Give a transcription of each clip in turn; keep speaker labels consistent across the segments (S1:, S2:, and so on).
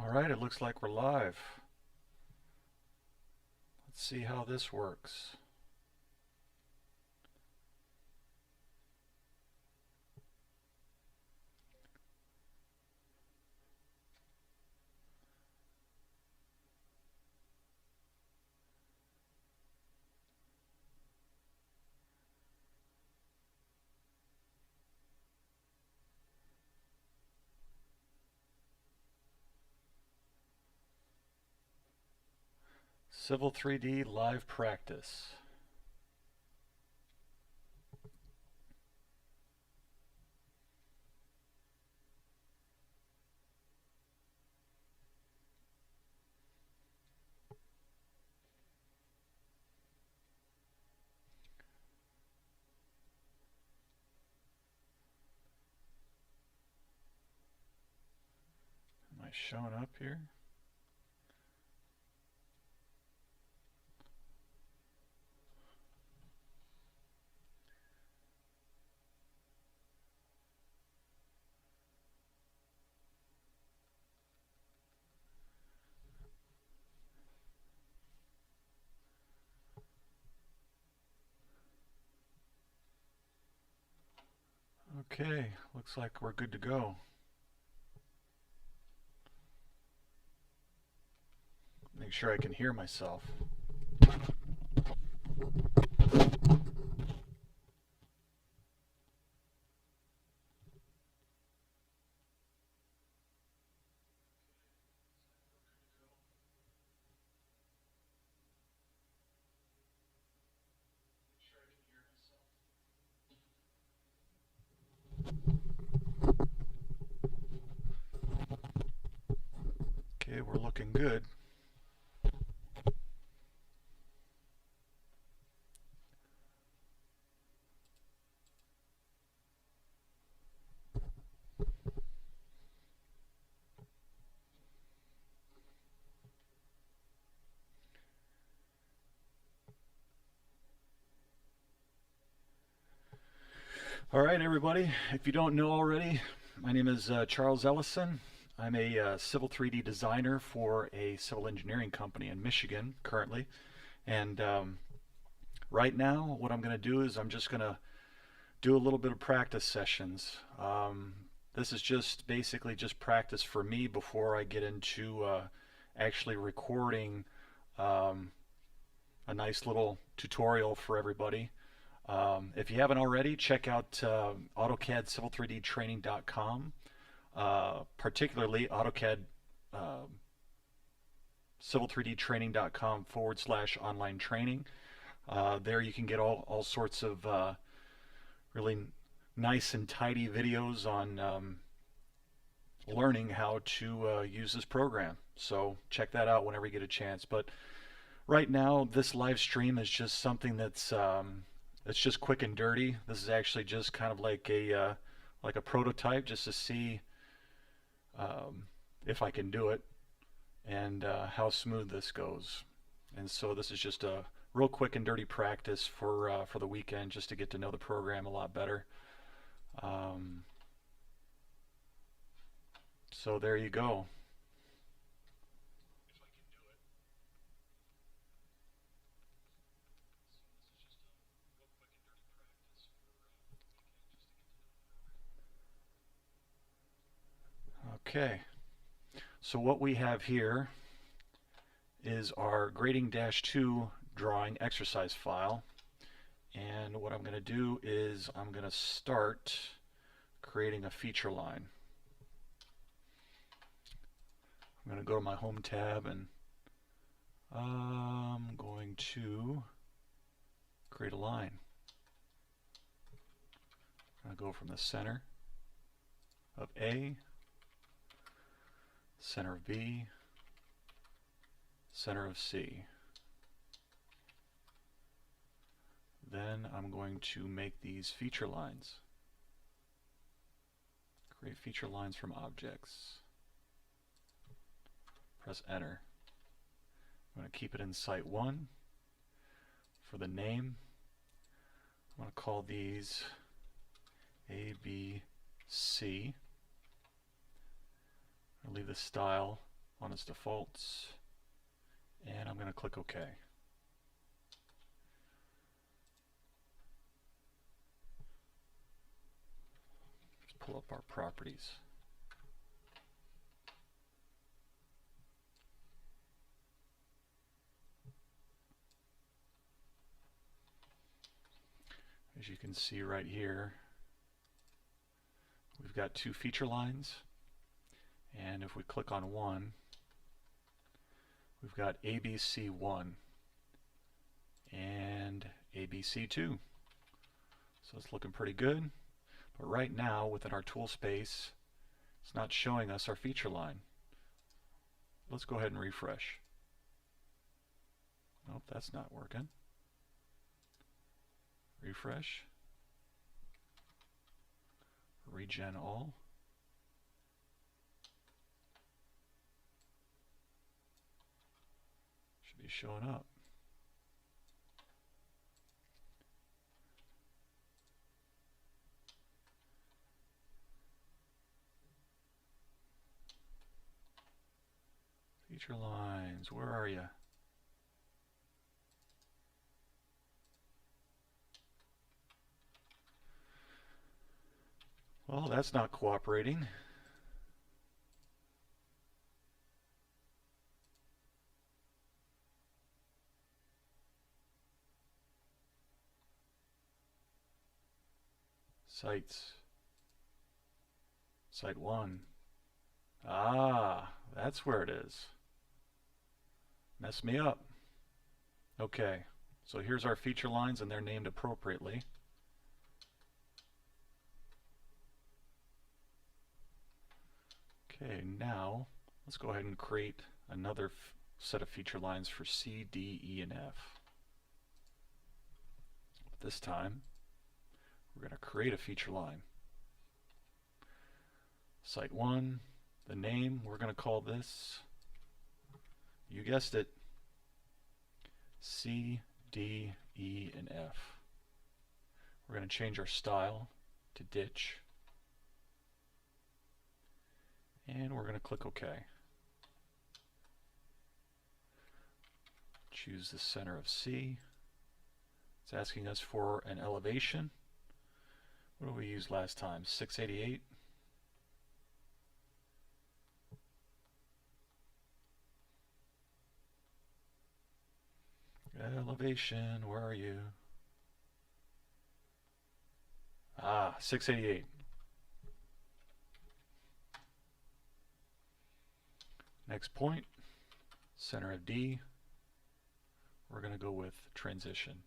S1: All right, it looks like we're live. Let's see how this works. Civil 3D live practice. Am I showing up here? Okay, looks like we're good to go. Make sure I can hear myself. Okay, we're looking good. All right, everybody, if you don't know already, my name is Charles Ellison. I'm a civil 3D designer for a civil engineering company in Michigan currently. And right now, what I'm going to do is I'm just going to do a little bit of practice sessions. This is just basically just practice for me before I get into actually recording a nice little tutorial for everybody. If you haven't already, check out AutoCAD Civil3Dtraining.com, particularly AutoCAD Civil3Dtraining.com/online training. There you can get all sorts of really nice and tidy videos on learning how to use this program. So check that out whenever you get a chance. But right now, this live stream is just something that's it's just quick and dirty. This is actually just kind of like a prototype, just to see if I can do it and how smooth this goes. And so this is just a real quick and dirty practice for the weekend, just to get to know the program a lot better. So there you go. Okay, so what we have here is our grading-2 drawing exercise file. And what I'm going to do is I'm going to start creating a feature line. I'm going to go to my home tab and I'm going to create a line. I'm going to go from the center of A, center of B, center of C. Then I'm going to make these feature lines. Create feature lines from objects. Press enter. I'm going to keep it in site 1. For the name, I'm going to call these A, B, C. I'll leave the style on its defaults, and I'm going to click OK. Let's pull up our properties. As you can see right here, we've got two feature lines, and if we click on one, we've got ABC1 and ABC2. So it's looking pretty good, but right now within our tool space, it's not showing us our feature line. Let's go ahead and refresh. Nope, that's not working. Refresh. Regen all. Should be showing up. Feature lines, where are you? Well, that's not cooperating. Sites. Site 1. Ah, that's where it is. Messed me up. Okay, so here's our feature lines and they're named appropriately. Okay, now let's go ahead and create another set of feature lines for C, D, E, and F. But this time, we're going to create a feature line. Site 1, the name, we're going to call this, you guessed it, C, D, E, and F. We're going to change our style to ditch. And we're going to click OK. Choose the center of C. It's asking us for an elevation. What did we use last time? 688. Elevation, where are you? Ah, 688. Next point, center of D, we're going to go with transition.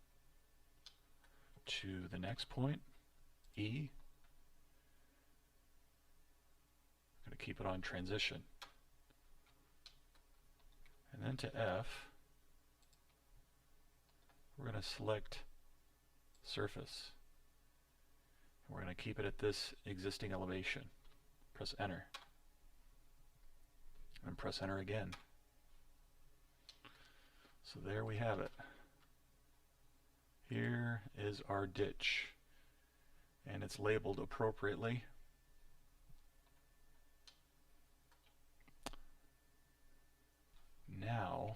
S1: To the next point, E, I'm going to keep it on transition. And then to F, we're going to select surface. And we're going to keep it at this existing elevation. Press enter. And press enter again. So there we have it. Here is our ditch, and it's labeled appropriately. Now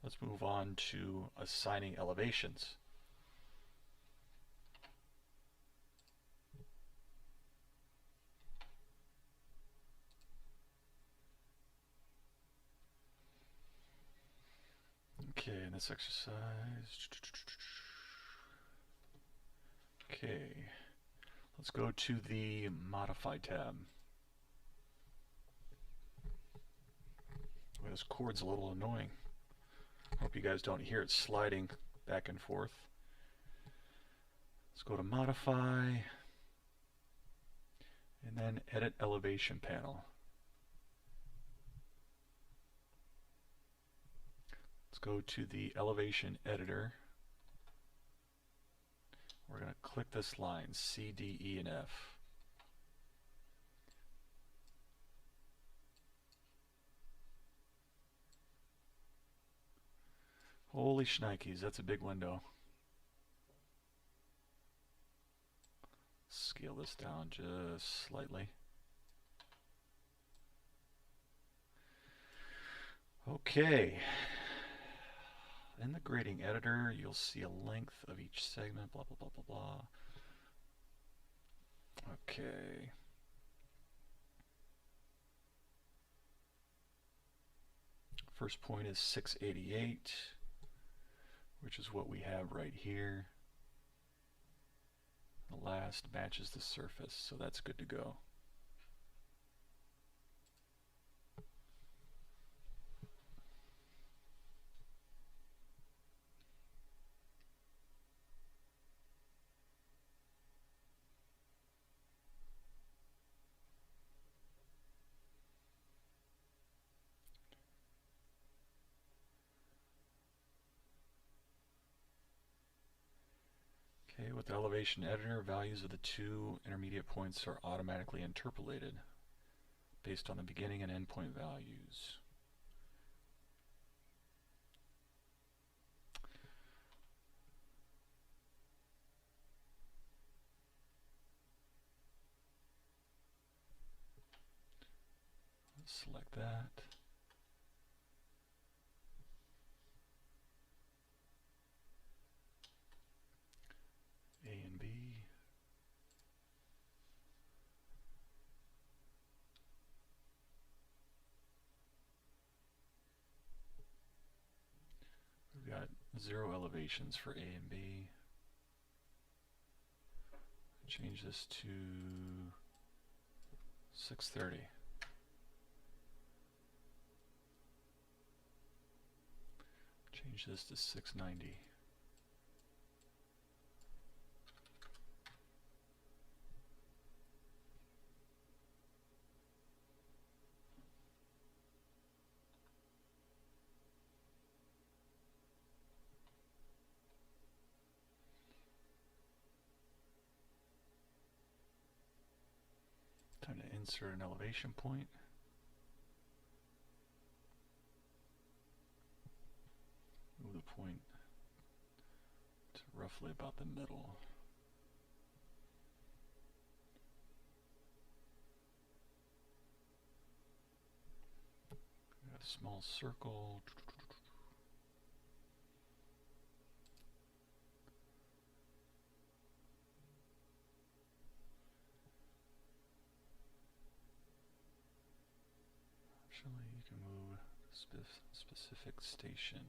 S1: let's move on to assigning elevations. Okay, in this exercise, okay, let's go to the Modify tab. Well, this cord's a little annoying. Hope you guys don't hear it sliding back and forth. Let's go to Modify, and then Edit Elevation Panel. Let's go to the elevation editor. We're going to click this line, C, D, E, and F. Holy shnikes, that's a big window. Scale this down just slightly. Okay. In the grading editor, you'll see a length of each segment, blah, blah, blah, blah, blah. Okay. First point is 688, which is what we have right here. The last matches the surface, so that's good to go. Okay, with the elevation editor, values of the two intermediate points are automatically interpolated based on the beginning and end point values. Let's select that. A and B. We've got 0 elevations for A and B. Change this to 630. Change this to 690. Time to insert an elevation point. Move the point to roughly about the middle. Got a small circle. Actually, you can move specific station.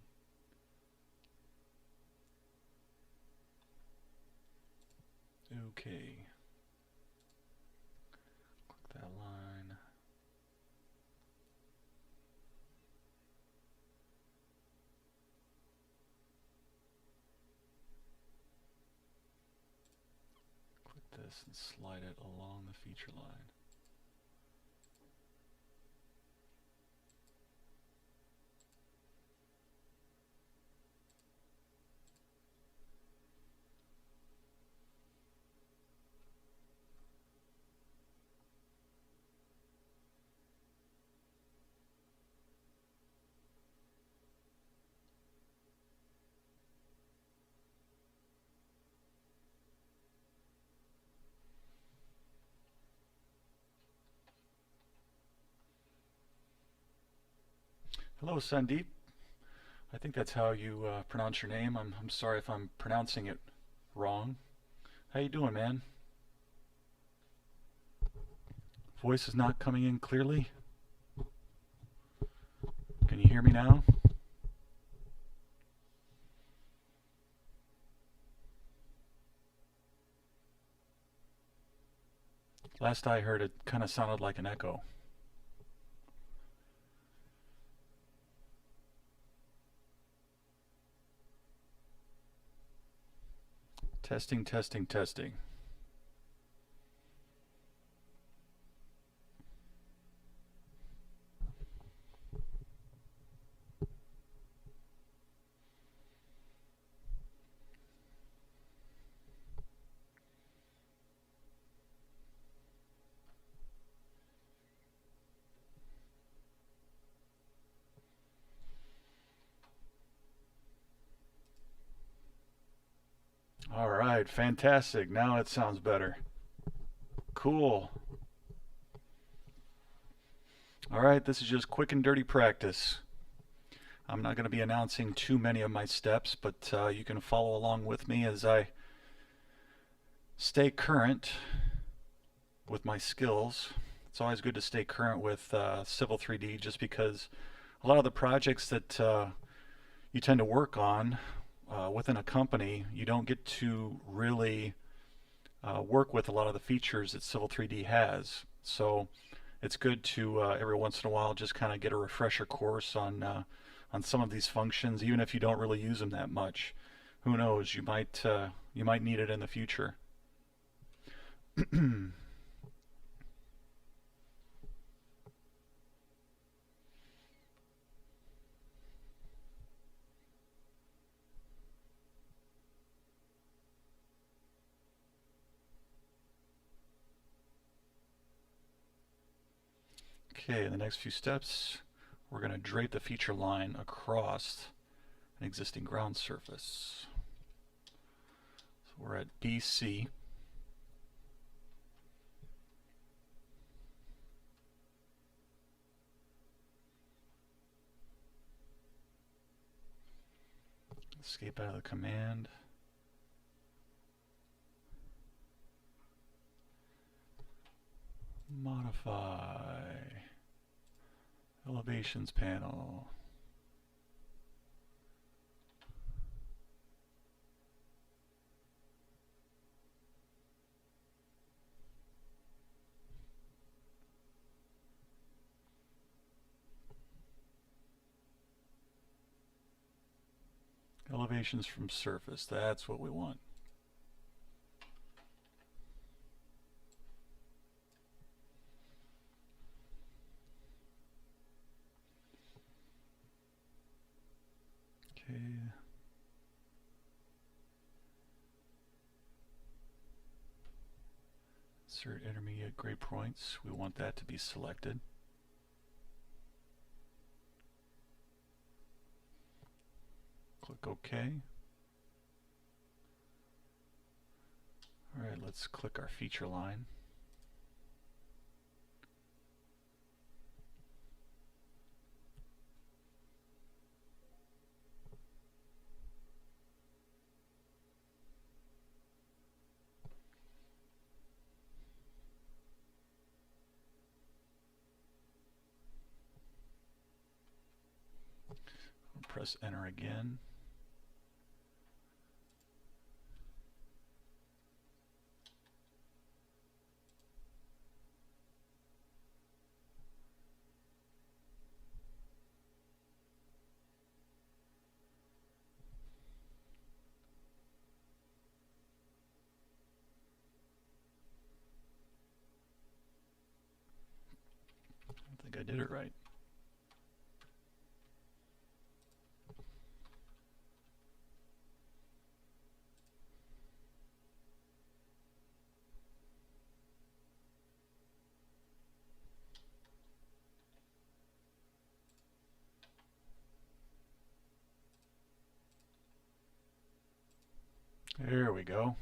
S1: Okay. Click that line. Click this and slide it along the feature line. Hello, Sandeep. I think that's how you pronounce your name. I'm sorry if I'm pronouncing it wrong. How you doing, man? Voice is not coming in clearly. Can you hear me now? Last I heard, it kind of sounded like an echo. Testing, testing, testing. All right, fantastic. Now it sounds better. Cool. All right, this is just quick and dirty practice. I'm not going to be announcing too many of my steps, but you can follow along with me as I stay current with my skills. It's always good to stay current with Civil 3D just because a lot of the projects that you tend to work on within a company, you don't get to really work with a lot of the features that Civil 3D has. So it's good to every once in a while just kind of get a refresher course on some of these functions, even if you don't really use them that much. Who knows? You might need it in the future. Okay, in the next few steps, we're going to drape the feature line across an existing ground surface. So we're at BC. Escape out of the command. Modify. Elevations panel. Elevations from surface, that's what we want. Okay. Insert intermediate grade points, we want that to be selected. Click OK. Alright, let's click our feature line. Press enter again. I think I did it right. There we go.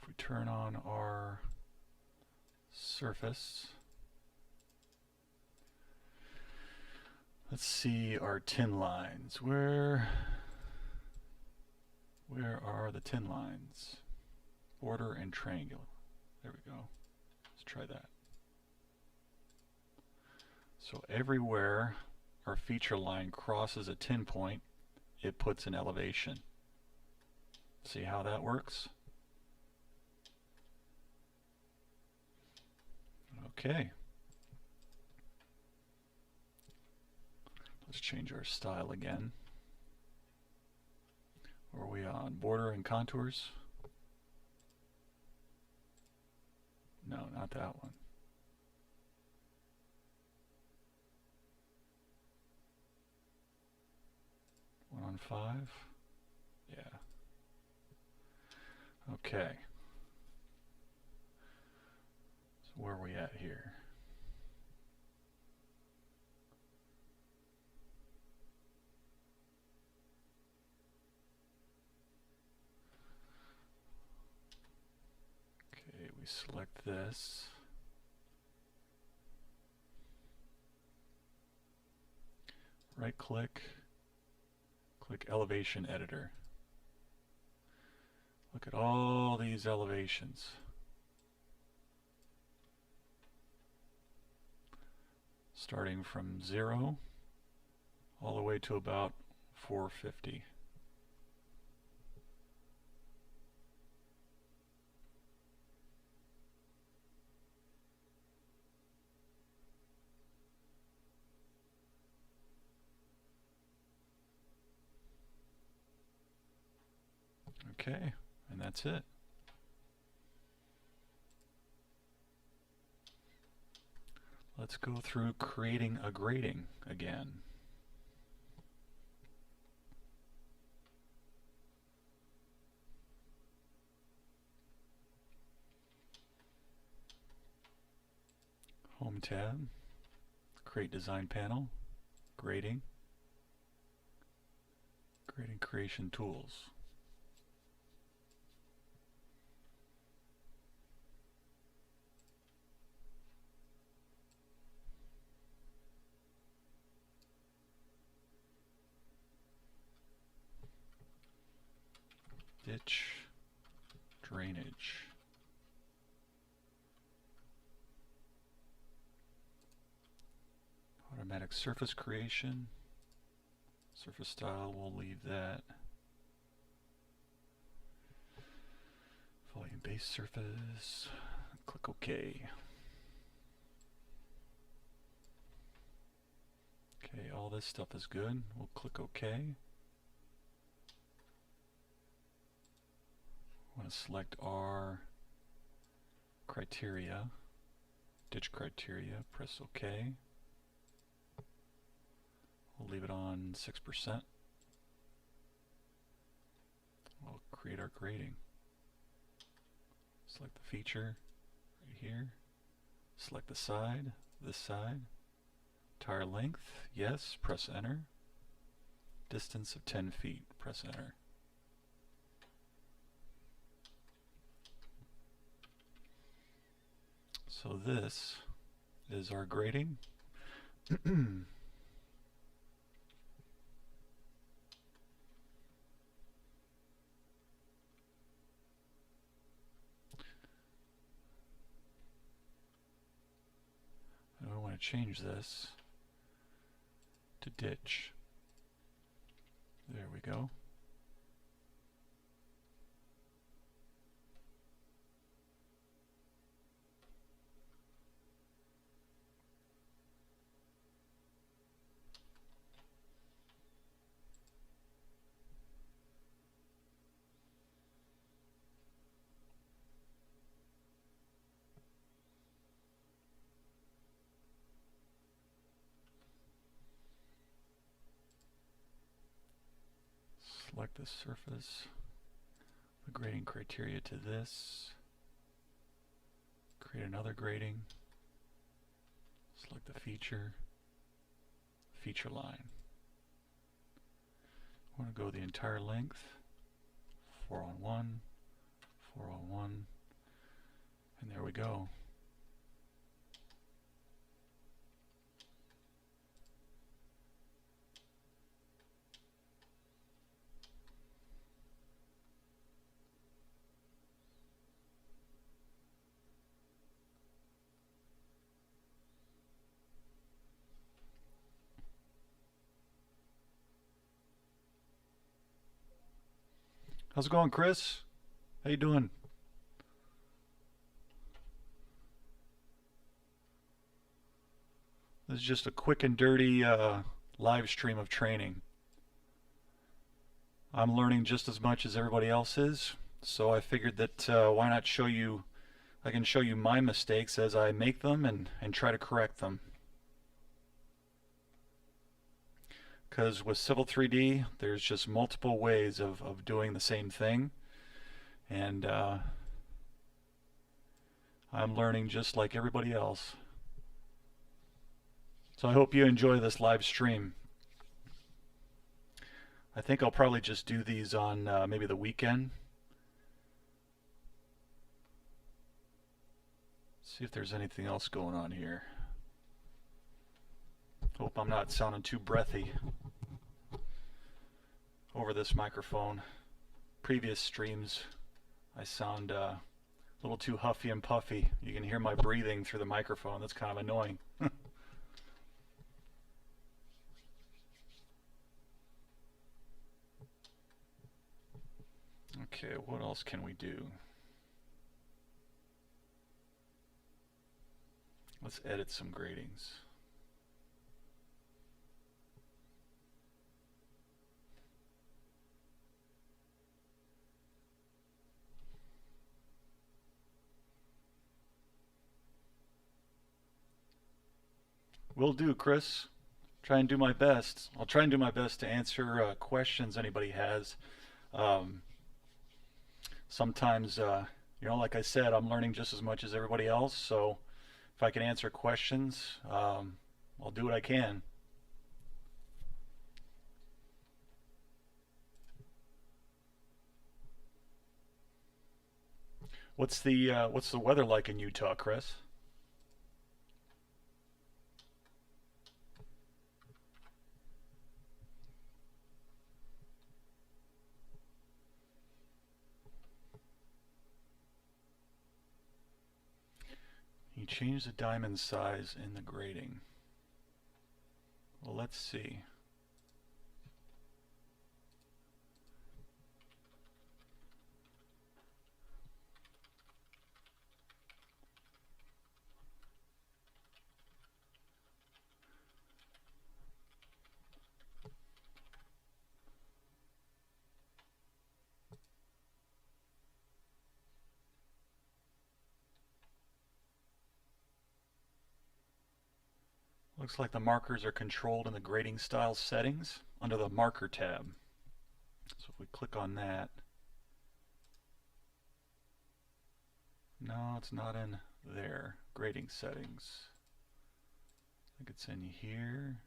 S1: If we turn on our surface, let's see our tin lines. Where are the tin lines? Border and triangle. There we go. Let's try that. So everywhere our feature line crosses a tin point, it puts an elevation. See how that works? Okay. Let's change our style again. Are we on border and contours? No, not that one. One on 5? Yeah. Okay. So where are we at here? Okay, we select this. Right click, click Elevation Editor. Look at all these elevations. Starting from 0 all the way to about 450. Okay, and that's it. Let's go through creating a grading again. Home tab, Create Design Panel, Grading, Grading Creation Tools. Ditch, Drainage. Automatic surface creation. Surface style, we'll leave that. Volume based surface. Click OK. Okay, all this stuff is good. We'll click OK. I want to select our criteria, ditch criteria, press OK. We'll leave it on 6%. We'll create our grading. Select the feature right here. Select the side, this side. Tire length, yes, press enter. Distance of 10 feet, press enter. So this is our grading. I want to change this to ditch. There we go. Select the surface, the grading criteria to this, create another grading, select the feature, feature line. I want to go the entire length, 4 on 1, 4 on 1, and there we go. How's it going, Chris? How you doing? This is just a quick and dirty live stream of training. I'm learning just as much as everybody else is, so I figured that why not show you, I can show you my mistakes as I make them and try to correct them. Because with Civil 3D, there's just multiple ways of doing the same thing. And I'm learning just like everybody else. So I hope you enjoy this live stream. I think I'll probably just do these on maybe the weekend. See if there's anything else going on here. Hope I'm not sounding too breathy over this microphone. Previous streams, I sound a little too huffy and puffy. You can hear my breathing through the microphone. That's kind of annoying. Okay, what else can we do? Let's edit some gradings. Will do, Chris. Try and do my best. I'll try and do my best to answer questions anybody has. Um, Sometimes, like I said, I'm learning just as much as everybody else. So if I can answer questions, I'll do what I can. What's the weather like in Utah, Chris? You change the diamond size in the grading. Well, let's see. Looks like the markers are controlled in the grading style settings under the marker tab. So if we click on that, no, it's not in there. Grading settings. I think it's in here.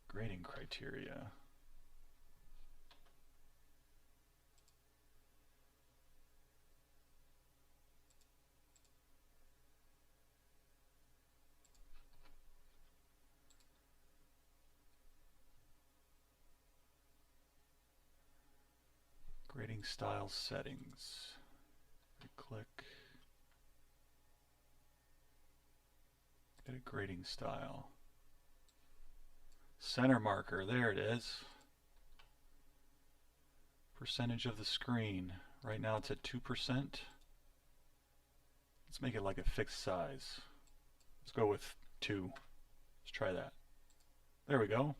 S1: Grading criteria. Grading style settings. We click. Edit grading style. Center marker, there it is. Percentage of the screen. Right now it's at 2%. Let's make it like a fixed size. Let's go with 2. Let's try that. There we go.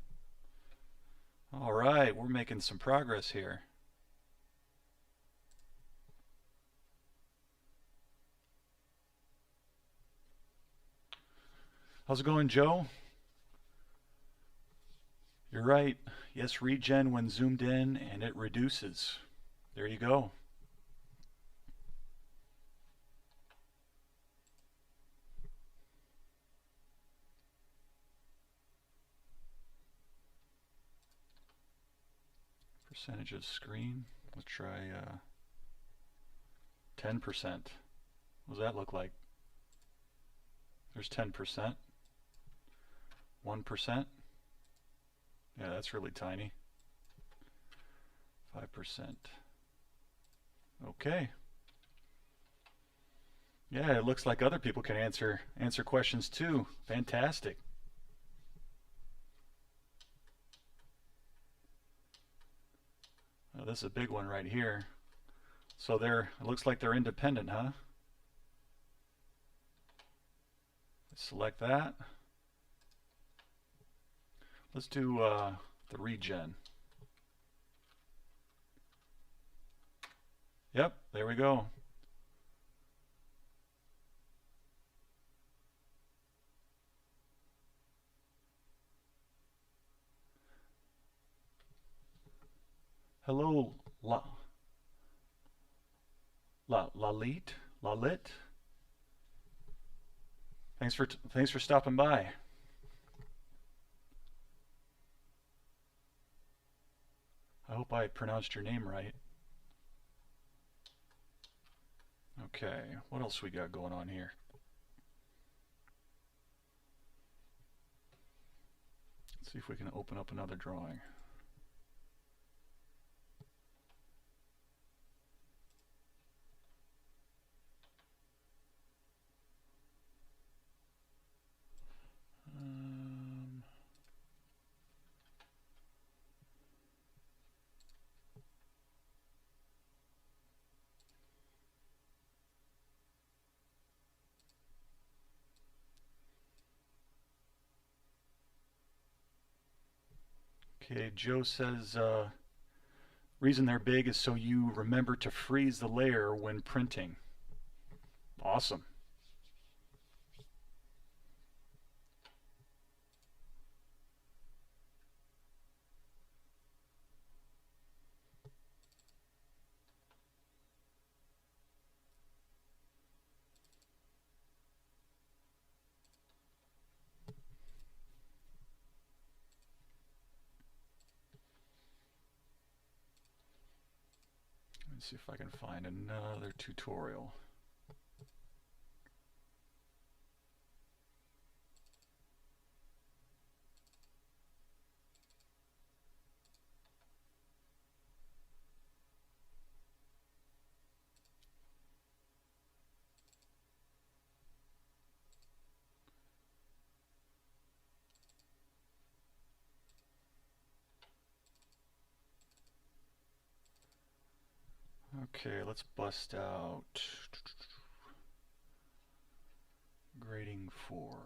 S1: All right, we're making some progress here. How's it going, Joe? You're right. Yes, Regen when zoomed in and it reduces. There you go. Percentage of screen. Let's try 10%. What does that look like? There's 10%. 1%. Yeah, that's really tiny. 5%. Okay. Yeah, it looks like other people can answer questions too. Fantastic. Oh, this is a big one right here. So it looks like they're independent, huh? Select that. Let's do the regen. Yep, there we go. Hello, Lalit. Thanks for stopping by. I hope I pronounced your name right. Okay, what else we got going on here? Let's see if we can open up another drawing. Okay, Joe says reason they're big is so you remember to freeze the layer when printing. Awesome. Let's see if I can find another tutorial. Okay, let's bust out grading 4.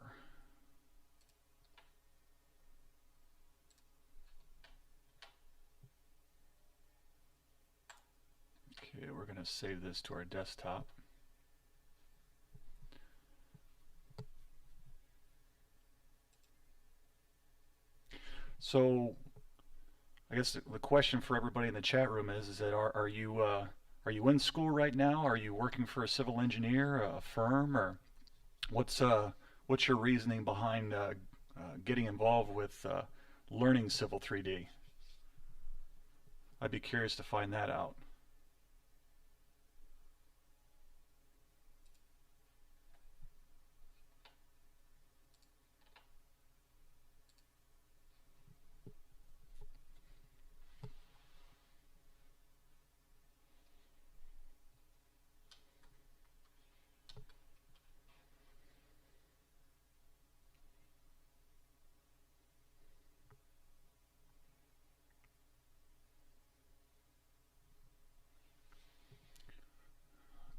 S1: Okay, we're going to save this to our desktop. So I guess the question for everybody in the chat room is that are you in school right now? Are you working for a civil engineer, a firm, or what's your reasoning behind getting involved with learning Civil 3D? I'd be curious to find that out.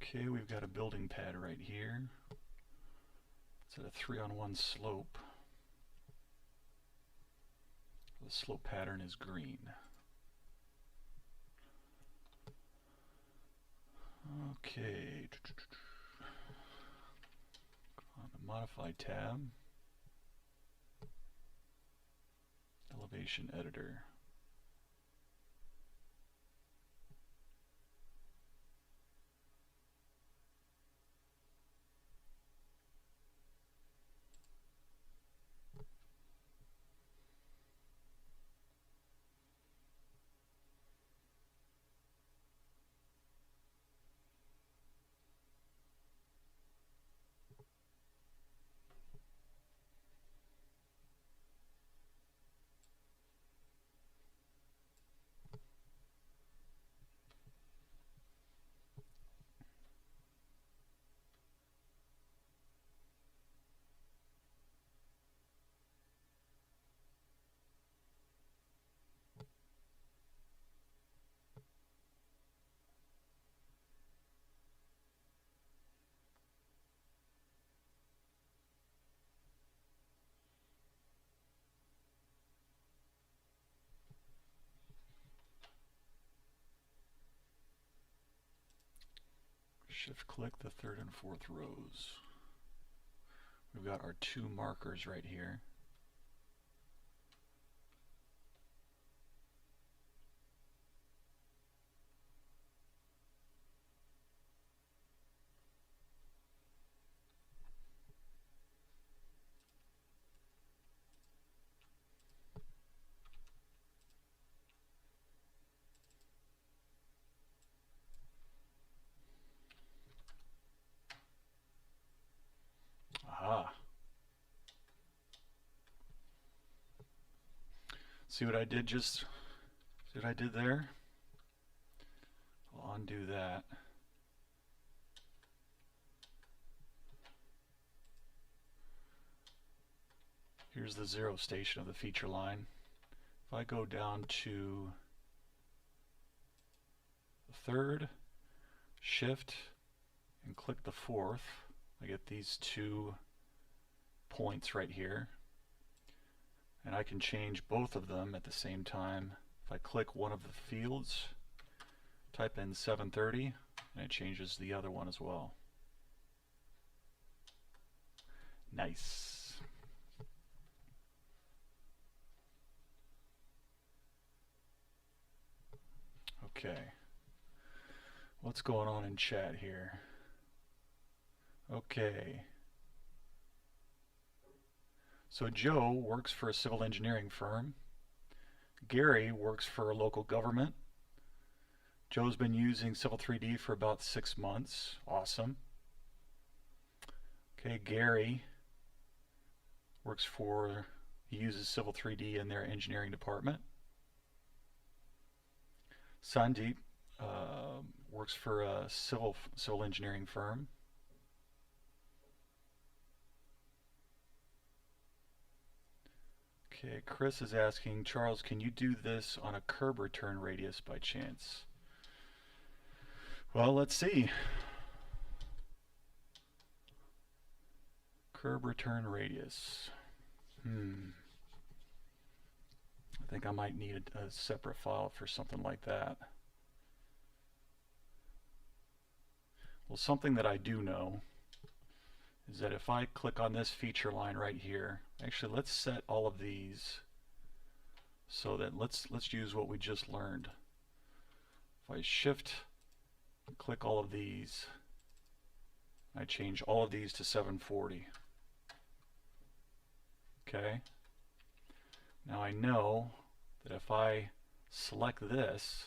S1: Okay, we've got a building pad right here. It's at a 3-on-1 slope. The slope pattern is green. Okay. On the Modify tab. Elevation Editor. Shift click the 3rd and 4th rows. We've got our 2 markers right here. See what I did see what I did there? I'll undo that. Here's the 0 station of the feature line. If I go down to the 3rd, shift, and click the 4th, I get these 2 points right here. And I can change both of them at the same time. If I click one of the fields, type in 730, and it changes the other one as well. Nice. Okay. What's going on in chat here? Okay. So Joe works for a civil engineering firm. Gary works for a local government. Joe's been using Civil 3D for about 6 months. Awesome. Okay, Gary he uses Civil 3D in their engineering department. Sandeep works for a civil engineering firm. Okay, Chris is asking, Charles, can you do this on a curb return radius by chance? Well, let's see. Curb return radius. I think I might need a separate file for something like that. Well, something that I do know is that if I click on this feature line right here, actually let's set all of these so that let's use what we just learned. If I shift, click all of these, I change all of these to 740. Okay. Now I know that if I select this,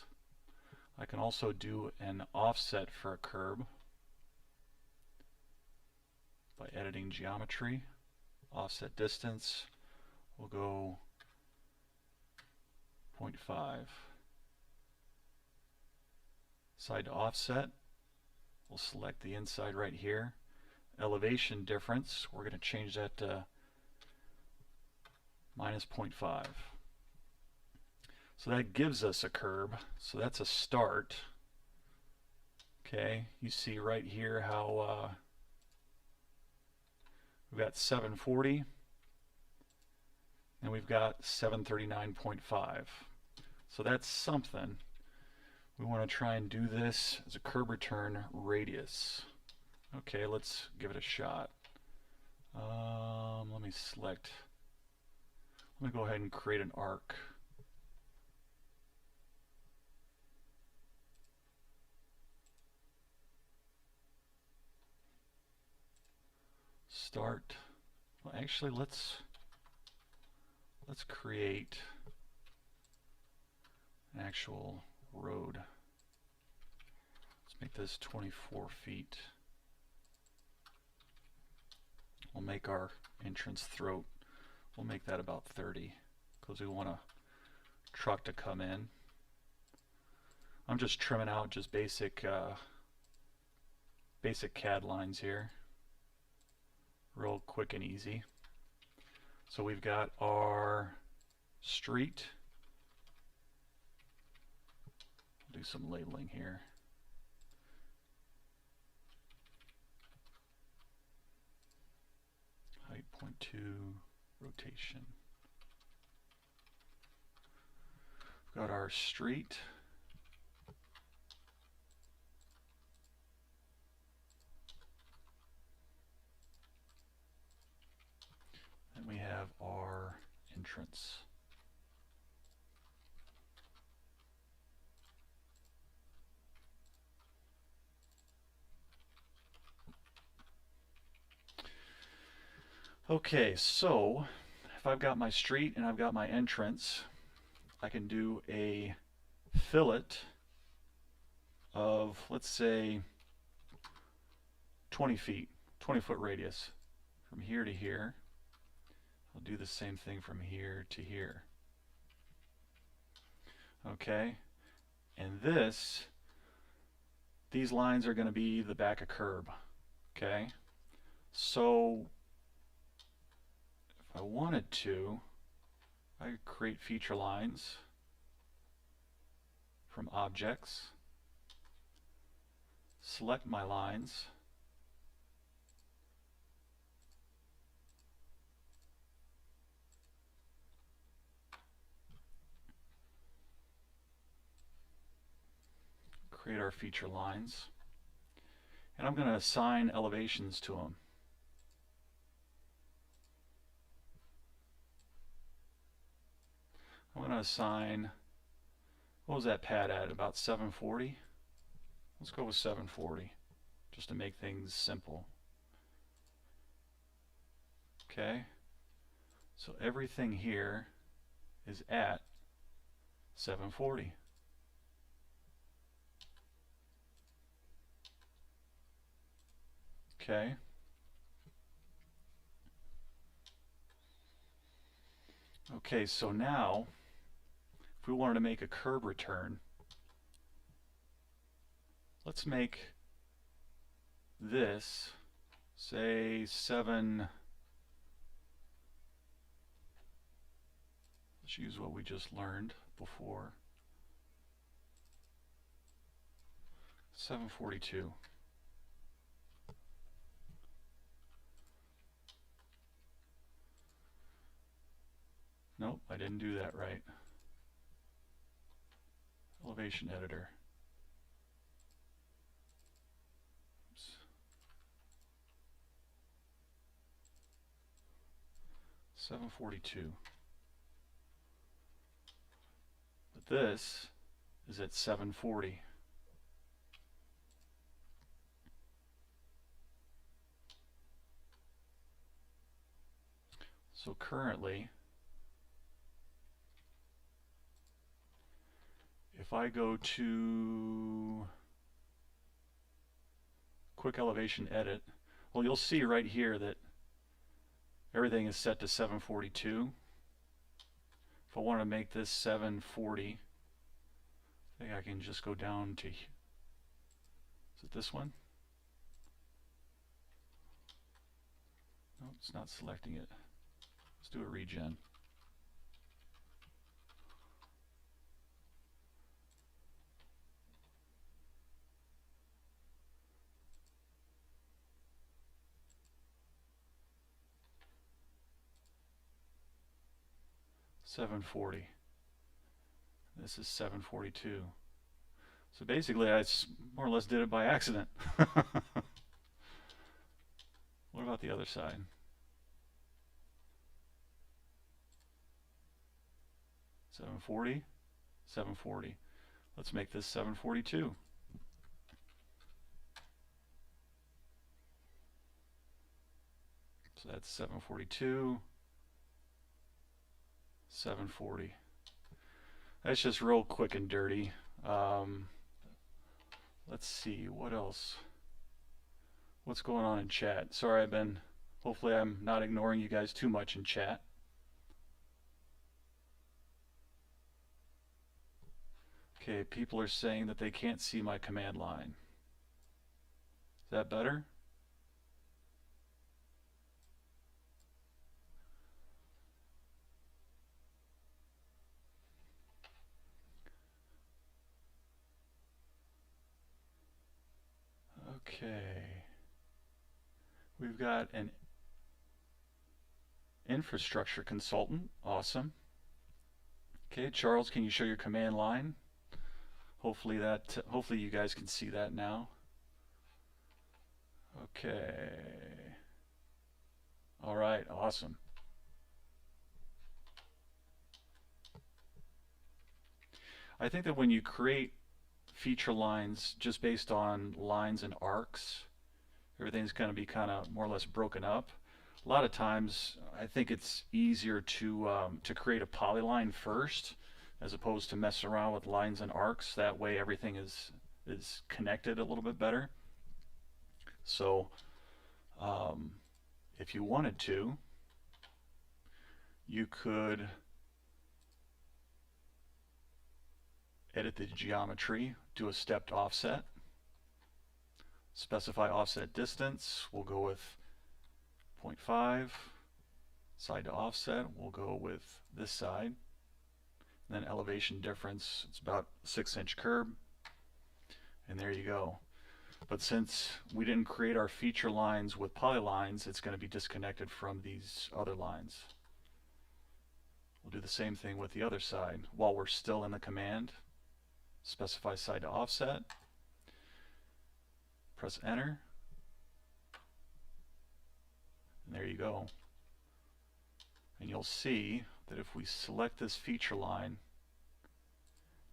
S1: I can also do an offset for a curb by editing geometry. Offset distance, we'll go 0.5. Side to offset, we'll select the inside right here. Elevation difference, we're going to change that to minus 0.5. So that gives us a curb, so that's a start. Okay, you see right here how we've got 740 and we've got 739.5. So that's something. We want to try and do this as a curb return radius. Okay, let's give it a shot. Let me go ahead and create an arc. Start. Well, actually, let's create an actual road. Let's make this 24 feet. We'll make our entrance throat, we'll make that about 30 because we want a truck to come in. I'm just trimming out just basic CAD lines here. Real quick and easy. So we've got our street. Do some labeling here. Height 0.2, rotation. We've got our street. And we have our entrance. Okay, so if I've got my street and I've got my entrance, I can do a fillet of, let's say, 20 feet, 20-foot radius from here to here. I'll do the same thing from here to here. Okay, and these lines are going to be the back of curb. Okay, so if I wanted to, I could create feature lines from objects, select my lines, create our feature lines, and I'm going to assign elevations to them. I'm going to assign, what was that pad at, about 740? Let's go with 740, just to make things simple. Okay, so everything here is at 740. Okay. Okay, so now, if we wanted to make a curb return, let's make this, say 7, let's use what we just learned before, 742. Nope, I didn't do that right. Elevation editor. Oops. 742. But this is at 740. So currently, if I go to quick elevation edit, well, you'll see right here that everything is set to 742. If I want to make this 740, I think I can just go down to, is it this one? No, it's not selecting it. Let's do a regen. $740. This is 742. So basically, I more or less did it by accident. What about the other side? 740, 740. Let's make this 742. So that's 742, 740. That's just real quick and dirty. Let's see, what else? What's going on in chat? Sorry, hopefully I'm not ignoring you guys too much in chat. Okay, people are saying that they can't see my command line. Is that better? Okay. We've got an infrastructure consultant. Awesome. Okay, Charles, can you show your command line? Hopefully you guys can see that now. Okay. All right, awesome. I think that when you create feature lines just based on lines and arcs, everything's going to be kind of more or less broken up. A lot of times, I think it's easier to create a polyline first, as opposed to mess around with lines and arcs. That way, everything is connected a little bit better. So, if you wanted to, you could edit the geometry, do a stepped offset, specify offset distance. We'll go with 0.5. Side to offset, we'll go with this side. And then elevation difference, it's about 6-inch curb. And there you go. But since we didn't create our feature lines with polylines, it's going to be disconnected from these other lines. We'll do the same thing with the other side. While we're still in the command, specify side to offset, press enter, and there you go. And you'll see that if we select this feature line,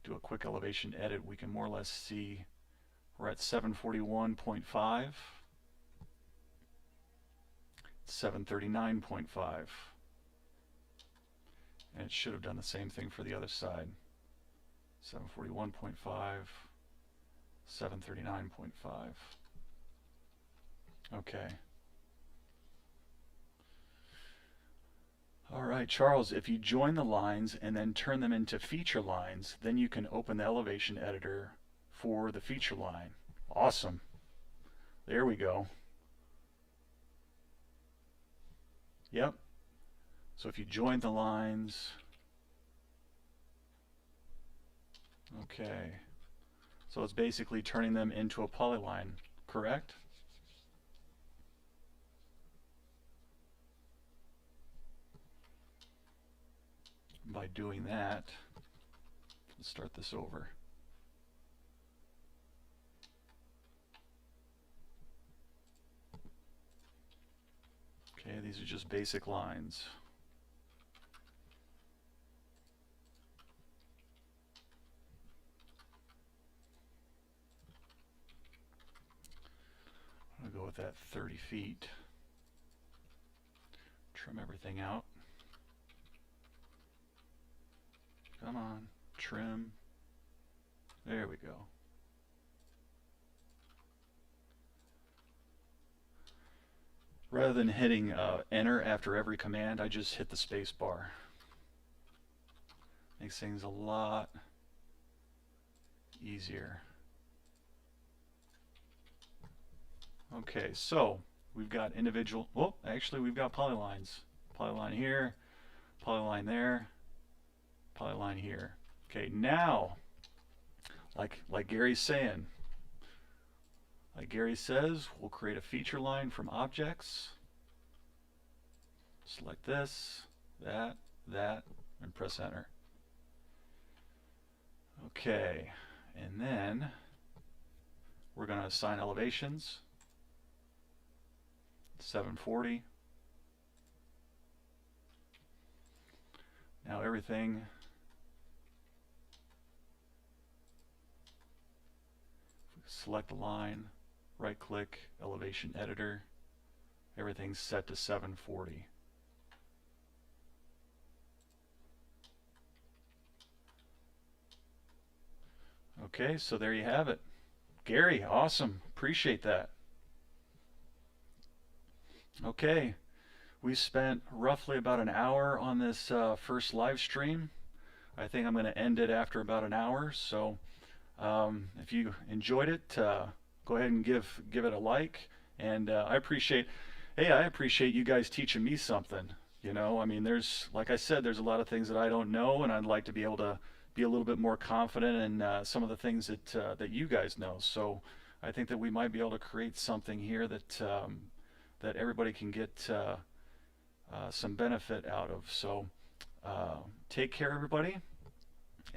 S1: do a quick elevation edit, we can more or less see we're at 741.5, 739.5. And it should have done the same thing for the other side. 741.5, 739.5. Okay. All right, Charles, if you join the lines and then turn them into feature lines, then you can open the elevation editor for the feature line. Awesome. There we go. Yep. So if you join the lines, okay. So it's basically turning them into a polyline, correct? By doing that, let's start this over. Okay, these are just basic lines. I'm going to go with that 30 feet. Trim everything out. Come on, trim. There we go. Rather than hitting enter after every command, I just hit the space bar. Makes things a lot easier. Okay, so we've got individual, oh, actually we've got polylines. Polyline here, polyline there, polyline here. Okay, now, like Gary's saying, like Gary says, we'll create a feature line from objects. Select this, that, and press enter. Okay, and then we're going to assign elevations. 740. Now everything select the line, right click, elevation editor, everything's set to 740. Okay, so there you have it. Gary, awesome, appreciate that. Okay, we spent roughly about an hour on this first live stream. I think I'm going to end it after about an hour, so if you enjoyed it, go ahead and give it a like. And I appreciate you guys teaching me something. You know, I mean, there's, like I said, there's a lot of things that I don't know, and I'd like to be able to be a little bit more confident in some of the things that you guys know. So I think that we might be able to create something here that that everybody can get some benefit out of. So take care, everybody.